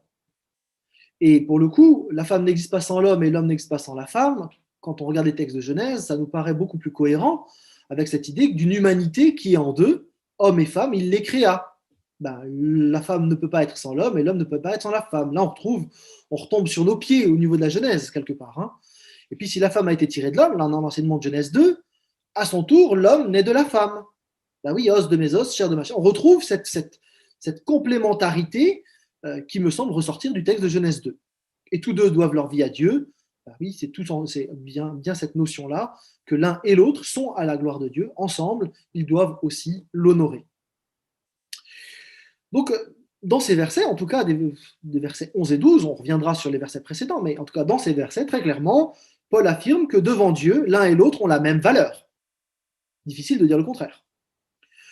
Et pour le coup, la femme n'existe pas sans l'homme et l'homme n'existe pas sans la femme. Quand on regarde les textes de Genèse, ça nous paraît beaucoup plus cohérent avec cette idée d'une humanité qui est en deux, homme et femme, il les créa. La femme ne peut pas être sans l'homme et l'homme ne peut pas être sans la femme. Là, on retombe sur nos pieds au niveau de la Genèse, quelque part. Hein. Et puis, si la femme a été tirée de l'homme, là, on a l'enseignement de Genèse 2, à son tour, l'homme naît de la femme. Oui, os de mes os, chair de ma chair. On retrouve cette complémentarité qui me semble ressortir du texte de Genèse 2. Et tous deux doivent leur vie à Dieu, Ben oui, c'est bien cette notion-là, que l'un et l'autre sont à la gloire de Dieu, ensemble, ils doivent aussi l'honorer. Donc, dans ces versets, en tout cas des versets 11 et 12, on reviendra sur les versets précédents, mais en tout cas dans ces versets, très clairement, Paul affirme que devant Dieu, l'un et l'autre ont la même valeur. Difficile de dire le contraire.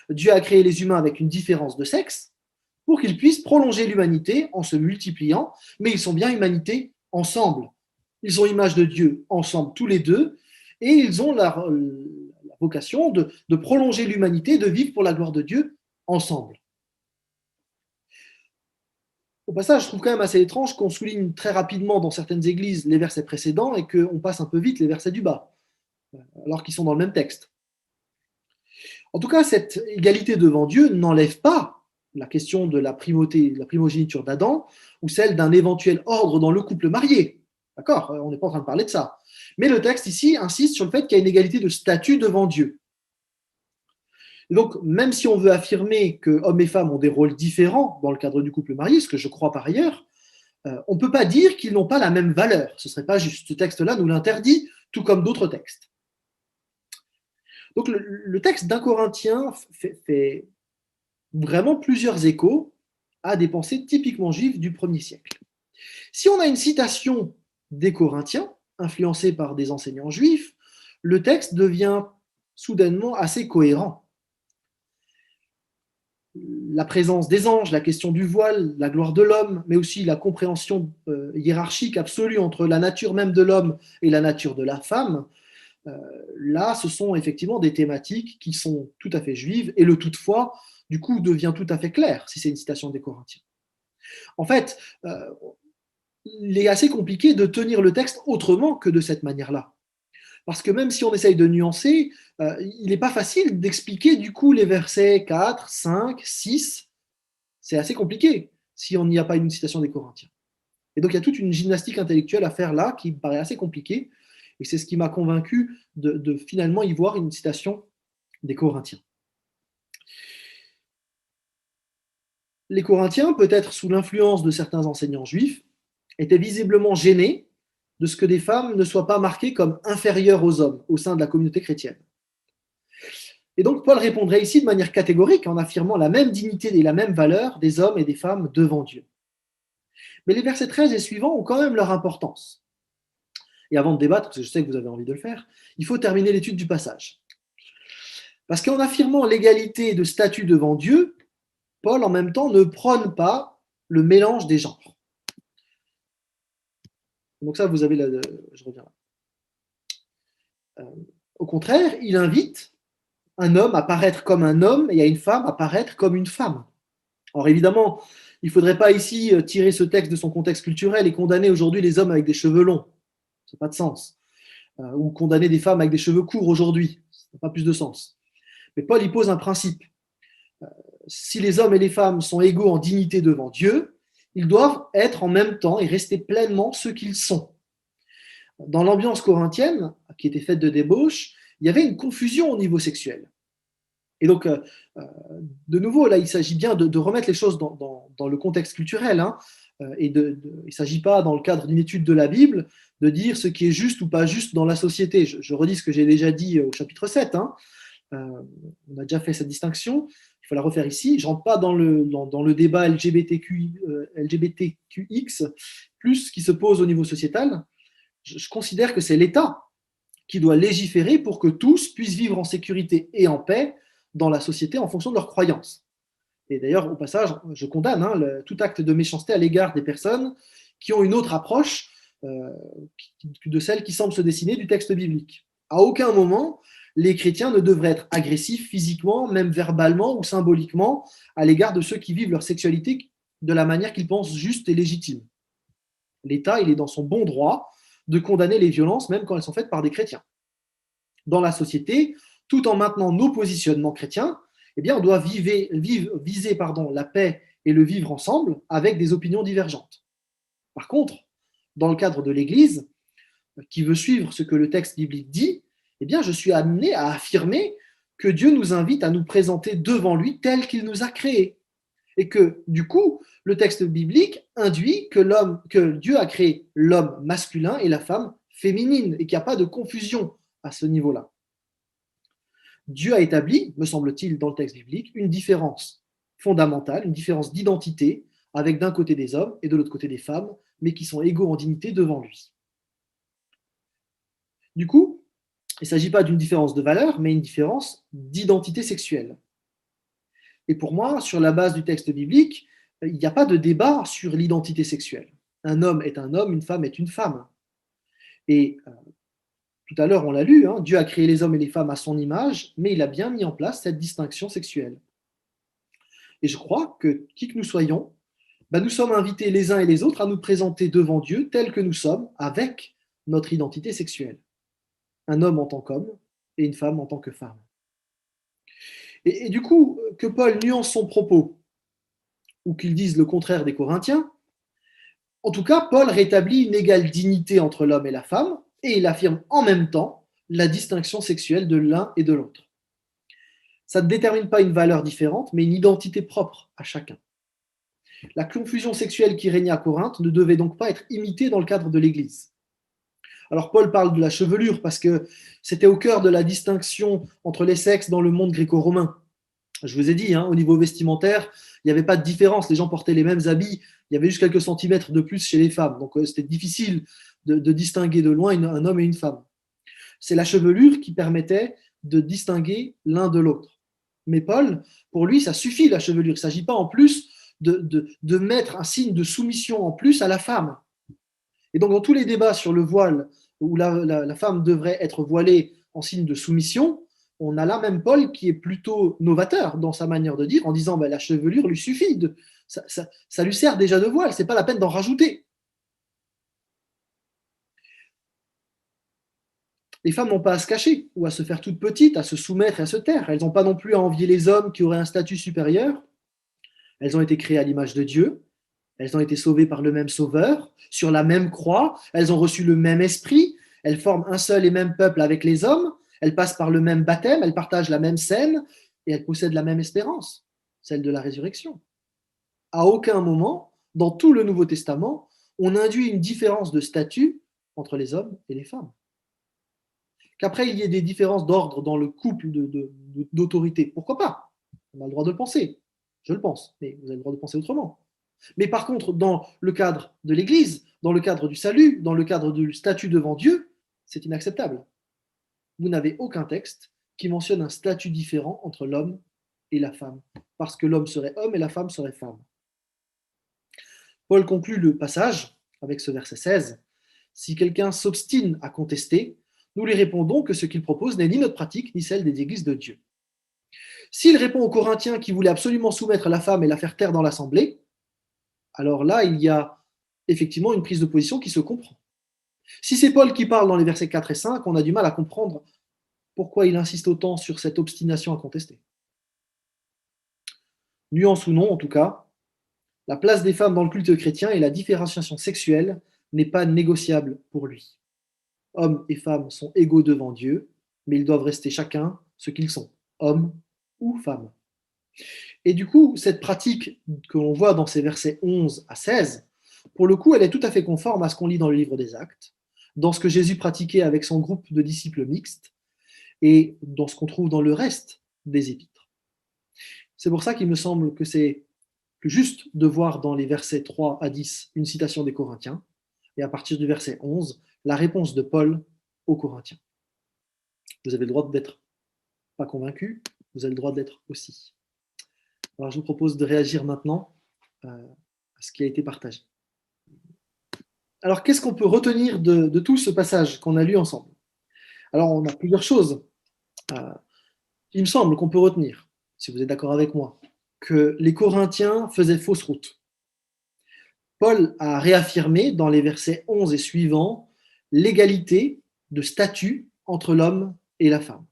Dieu a créé les humains avec une différence de sexe pour qu'ils puissent prolonger l'humanité en se multipliant, mais ils sont bien humanité ensemble. Ils ont l'image de Dieu ensemble tous les deux, et ils ont la vocation de prolonger l'humanité, de vivre pour la gloire de Dieu ensemble. Au passage, je trouve quand même assez étrange qu'on souligne très rapidement dans certaines églises les versets précédents et qu'on passe un peu vite les versets du bas, alors qu'ils sont dans le même texte. En tout cas, cette égalité devant Dieu n'enlève pas la question de la primauté, la primogéniture d'Adam ou celle d'un éventuel ordre dans le couple marié. D'accord? On n'est pas en train de parler de ça. Mais le texte ici insiste sur le fait qu'il y a une égalité de statut devant Dieu. Et donc, même si on veut affirmer que hommes et femmes ont des rôles différents dans le cadre du couple marié, ce que je crois par ailleurs, on ne peut pas dire qu'ils n'ont pas la même valeur. Ce ne serait pas juste. Ce texte-là nous l'interdit, tout comme d'autres textes. Donc, le texte d'un Corinthien fait vraiment plusieurs échos à des pensées typiquement juives du 1er siècle. Si on a une citation des Corinthiens, influencée par des enseignants juifs, le texte devient soudainement assez cohérent. La présence des anges, la question du voile, la gloire de l'homme, mais aussi la compréhension hiérarchique absolue entre la nature même de l'homme et la nature de la femme, là, ce sont effectivement des thématiques qui sont tout à fait juives, et le toutefois, du coup, devient tout à fait clair si c'est une citation des Corinthiens. En fait, il est assez compliqué de tenir le texte autrement que de cette manière-là. Parce que même si on essaye de nuancer, il n'est pas facile d'expliquer du coup les versets 4, 5, 6. C'est assez compliqué si on n'y a pas une citation des Corinthiens. Et donc il y a toute une gymnastique intellectuelle à faire là qui me paraît assez compliquée. Et c'est ce qui m'a convaincu de finalement y voir une citation des Corinthiens. Les Corinthiens, peut-être sous l'influence de certains enseignants juifs, étaient visiblement gênés de ce que des femmes ne soient pas marquées comme inférieures aux hommes au sein de la communauté chrétienne. Et donc Paul répondrait ici de manière catégorique en affirmant la même dignité et la même valeur des hommes et des femmes devant Dieu. Mais les versets 13 et suivants ont quand même leur importance. Et avant de débattre, parce que je sais que vous avez envie de le faire, il faut terminer l'étude du passage. Parce qu'en affirmant l'égalité de statut devant Dieu, Paul en même temps ne prône pas le mélange des genres. Donc ça, vous avez je reviens là. Au contraire, il invite un homme à paraître comme un homme et à une femme à paraître comme une femme. Alors évidemment, il ne faudrait pas ici tirer ce texte de son contexte culturel et condamner aujourd'hui les hommes avec des cheveux longs. Ça n'a pas de sens. Ou condamner des femmes avec des cheveux courts aujourd'hui. Ça n'a pas plus de sens. Mais Paul, il pose un principe. Si les hommes et les femmes sont égaux en dignité devant Dieu, ils doivent être en même temps et rester pleinement ce qu'ils sont. Dans l'ambiance corinthienne, qui était faite de débauche, il y avait une confusion au niveau sexuel. Et donc, de nouveau, là, il s'agit bien de remettre les choses dans le contexte culturel. Hein, il ne s'agit pas, dans le cadre d'une étude de la Bible, de dire ce qui est juste ou pas juste dans la société. Je redis ce que j'ai déjà dit au chapitre 7. Hein. On a déjà fait cette distinction. Il faut la refaire ici. Je ne rentre pas dans le débat LGBTQX, plus qui se pose au niveau sociétal. Je considère que c'est l'État qui doit légiférer pour que tous puissent vivre en sécurité et en paix dans la société en fonction de leurs croyances. Et d'ailleurs, au passage, je condamne tout acte de méchanceté à l'égard des personnes qui ont une autre approche de celle qui semble se dessiner du texte biblique. À aucun moment, les chrétiens ne devraient être agressifs physiquement, même verbalement ou symboliquement, à l'égard de ceux qui vivent leur sexualité de la manière qu'ils pensent juste et légitime. L'État, il est dans son bon droit de condamner les violences, même quand elles sont faites par des chrétiens. Dans la société, tout en maintenant nos positionnements chrétiens, eh bien, on doit viser la paix et le vivre ensemble avec des opinions divergentes. Par contre, dans le cadre de l'Église, qui veut suivre ce que le texte biblique dit, eh bien, je suis amené à affirmer que Dieu nous invite à nous présenter devant lui tel qu'il nous a créés. Et que, du coup, le texte biblique induit que Dieu a créé l'homme masculin et la femme féminine et qu'il n'y a pas de confusion à ce niveau-là. Dieu a établi, me semble-t-il, dans le texte biblique, une différence fondamentale, une différence d'identité, avec d'un côté des hommes et de l'autre côté des femmes, mais qui sont égaux en dignité devant lui. Du coup, il ne s'agit pas d'une différence de valeur, mais une différence d'identité sexuelle. Et pour moi, sur la base du texte biblique, il n'y a pas de débat sur l'identité sexuelle. Un homme est un homme, une femme est une femme. Et tout à l'heure, on l'a lu, Dieu a créé les hommes et les femmes à son image, mais il a bien mis en place cette distinction sexuelle. Et je crois que, qui que nous soyons, nous sommes invités les uns et les autres à nous présenter devant Dieu tels que nous sommes, avec notre identité sexuelle. Un homme en tant qu'homme et une femme en tant que femme. Et du coup, que Paul nuance son propos, ou qu'il dise le contraire des Corinthiens, en tout cas, Paul rétablit une égale dignité entre l'homme et la femme, et il affirme en même temps la distinction sexuelle de l'un et de l'autre. Ça ne détermine pas une valeur différente, mais une identité propre à chacun. La confusion sexuelle qui régnait à Corinthe ne devait donc pas être imitée dans le cadre de l'Église. Alors Paul parle de la chevelure parce que c'était au cœur de la distinction entre les sexes dans le monde gréco-romain. Je vous ai dit, au niveau vestimentaire, il n'y avait pas de différence, les gens portaient les mêmes habits, il y avait juste quelques centimètres de plus chez les femmes, donc c'était difficile de distinguer de loin un homme et une femme. C'est la chevelure qui permettait de distinguer l'un de l'autre. Mais Paul, pour lui, ça suffit la chevelure, il ne s'agit pas en plus de mettre un signe de soumission en plus à la femme. Et donc dans tous les débats sur le voile, où la femme devrait être voilée en signe de soumission, on a là même Paul qui est plutôt novateur dans sa manière de dire, en disant la chevelure lui suffit, ça lui sert déjà de voile, c'est pas la peine d'en rajouter. Les femmes n'ont pas à se cacher ou à se faire toutes petites, à se soumettre et à se taire. Elles n'ont pas non plus à envier les hommes qui auraient un statut supérieur. Elles ont été créées à l'image de Dieu. Elles ont été sauvées par le même Sauveur, sur la même croix. Elles ont reçu le même esprit. Elles forment un seul et même peuple avec les hommes. Elles passent par le même baptême. Elles partagent la même scène et elles possèdent la même espérance, celle de la résurrection. À aucun moment, dans tout le Nouveau Testament, on induit une différence de statut entre les hommes et les femmes. Qu'après, il y ait des différences d'ordre dans le couple d'autorité, pourquoi pas? On a le droit de le penser, je le pense, mais vous avez le droit de penser autrement. Mais par contre, dans le cadre de l'Église, dans le cadre du salut, dans le cadre du statut devant Dieu, c'est inacceptable. Vous n'avez aucun texte qui mentionne un statut différent entre l'homme et la femme, parce que l'homme serait homme et la femme serait femme. Paul conclut le passage avec ce verset 16. Si quelqu'un s'obstine à contester, nous lui répondons que ce qu'il propose n'est ni notre pratique, ni celle des églises de Dieu. S'il répond aux Corinthiens qui voulaient absolument soumettre la femme et la faire taire dans l'assemblée, alors là, il y a effectivement une prise de position qui se comprend. Si c'est Paul qui parle dans les versets 4 et 5, on a du mal à comprendre pourquoi il insiste autant sur cette obstination à contester. Nuance ou non, en tout cas, la place des femmes dans le culte chrétien et la différenciation sexuelle n'est pas négociable pour lui. Hommes et femmes sont égaux devant Dieu, mais ils doivent rester chacun ce qu'ils sont, hommes ou femmes. Et du coup, cette pratique que l'on voit dans ces versets 11 à 16, pour le coup, elle est tout à fait conforme à ce qu'on lit dans le livre des Actes, dans ce que Jésus pratiquait avec son groupe de disciples mixtes, et dans ce qu'on trouve dans le reste des épîtres. C'est pour ça qu'il me semble que c'est plus juste de voir dans les versets 3 à 10 une citation des Corinthiens, et à partir du verset 11, la réponse de Paul aux Corinthiens. Vous avez le droit d'être pas convaincu, vous avez le droit d'être aussi. Alors je vous propose de réagir maintenant à ce qui a été partagé. Alors qu'est-ce qu'on peut retenir de tout ce passage qu'on a lu ensemble? Alors on a plusieurs choses. Il me semble qu'on peut retenir, si vous êtes d'accord avec moi, que les Corinthiens faisaient fausse route. Paul a réaffirmé dans les versets 11 et suivants l'égalité de statut entre l'homme et la femme.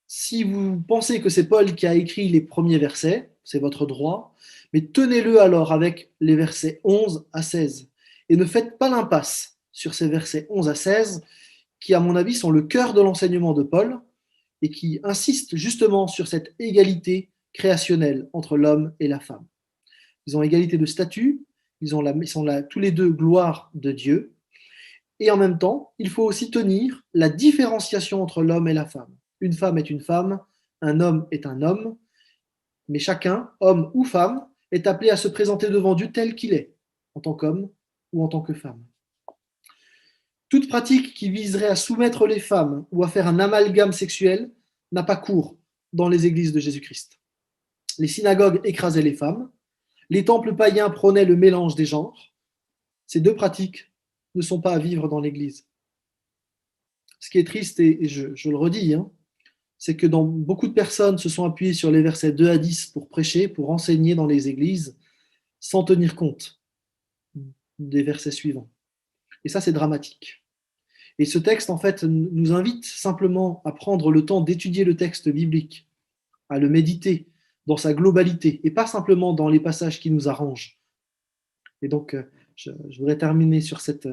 Si vous pensez que c'est Paul qui a écrit les premiers versets, c'est votre droit, mais tenez-le alors avec les versets 11 à 16 et ne faites pas l'impasse sur ces versets 11 à 16 qui, à mon avis, sont le cœur de l'enseignement de Paul et qui insistent justement sur cette égalité créationnelle entre l'homme et la femme. Ils ont égalité de statut, ils sont là tous les deux gloire de Dieu. Et en même temps, il faut aussi tenir la différenciation entre l'homme et la femme. Une femme est une femme, un homme est un homme, mais chacun, homme ou femme, est appelé à se présenter devant Dieu tel qu'il est, en tant qu'homme ou en tant que femme. Toute pratique qui viserait à soumettre les femmes ou à faire un amalgame sexuel n'a pas cours dans les églises de Jésus-Christ. Les synagogues écrasaient les femmes, les temples païens prônaient le mélange des genres. Ces deux pratiques ne sont pas à vivre dans l'Église. Ce qui est triste, et je le redis, hein, c'est que beaucoup de personnes se sont appuyées sur les versets 2 à 10 pour prêcher, pour enseigner dans les églises, sans tenir compte des versets suivants. Et ça, c'est dramatique. Et ce texte, en fait, nous invite simplement à prendre le temps d'étudier le texte biblique, à le méditer dans sa globalité, et pas simplement dans les passages qui nous arrangent. Et donc, je voudrais terminer sur cette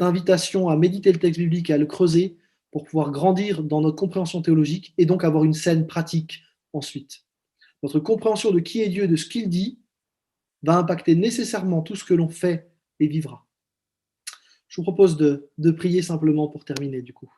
invitation à méditer le texte biblique et à le creuser pour pouvoir grandir dans notre compréhension théologique et donc avoir une saine pratique ensuite. Notre compréhension de qui est Dieu, de ce qu'il dit, va impacter nécessairement tout ce que l'on fait et vivra. Je vous propose de prier simplement pour terminer du coup.